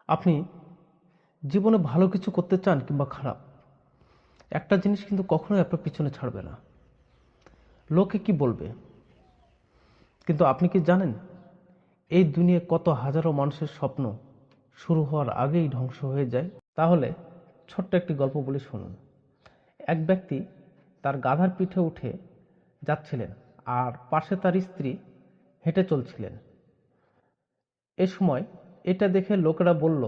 আপনি জীবনে ভালো কিছু করতে চান কিংবা খারাপ, একটা জিনিস কিন্তু কখনোই আপনার পিছনে ছাড়বে না। লোকে কি বলবে? কিন্তু আপনি কি জানেন এই দুনিয়ায় কত হাজারো মানুষের স্বপ্ন শুরু হওয়ার আগেই ধ্বংস হয়ে যায়? তাহলে ছোট্ট একটি গল্প বলে শুনুন। এক ব্যক্তি তার গাধার পিঠে উঠে যাচ্ছিলেন আর পাশে তার স্ত্রী হেঁটে চলছিলেন। এ সময় এটা দেখে লোকেরা বলল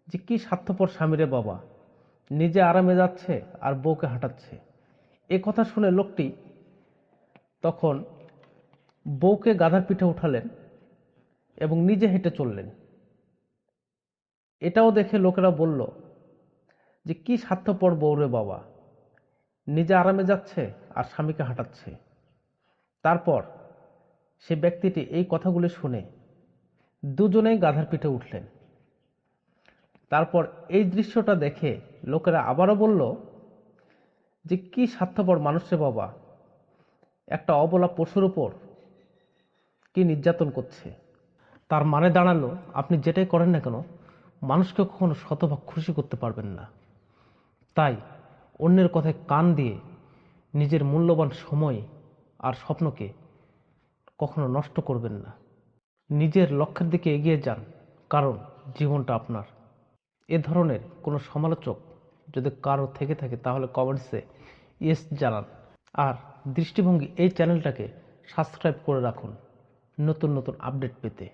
যে কি স্বার্থপর স্বামী রে বাবা, নিজে আরামে যাচ্ছে আর বউকে হাঁটাচ্ছে। এ কথা শুনে লোকটি তখন বউকে গাধার পিঠে উঠালেন এবং নিজে হেঁটে চললেন। এটাও দেখে লোকেরা বলল যে কি স্বার্থপর বউ রে বাবা, নিজে আরামে যাচ্ছে আর স্বামীকে হাঁটাচ্ছে। তারপর সে ব্যক্তিটি এই কথাগুলি শুনে দুজনেই গাধার পিঠে উঠলেন। তারপর এই দৃশ্যটা দেখে লোকেরা আবারও বলল যে কি স্বার্থপর মানুষ রে বাবা, একটা অবলা পশুর উপর কি নির্যাতন করছে। তার মানে দাঁড়ালো, আপনি যেটাই করেন না কেন মানুষকে কখনো শতভাগ খুশি করতে পারবেন না। তাই অন্যের কথায় কান দিয়ে নিজের মূল্যবান সময় আর স্বপ্নকে কখনো নষ্ট করবেন না। নিজের লক্ষ্যের দিকে এগিয়ে যান, কারণ জীবনটা আপনার। এ ধরনের কোনো সমালোচক যদি কারো থেকে থাকে তাহলে কমেন্টসে ইয়েস জানান। আর দৃষ্টিভঙ্গি এই চ্যানেলটাকে সাবস্ক্রাইব করে রাখুন নতুন নতুন আপডেট পেতে।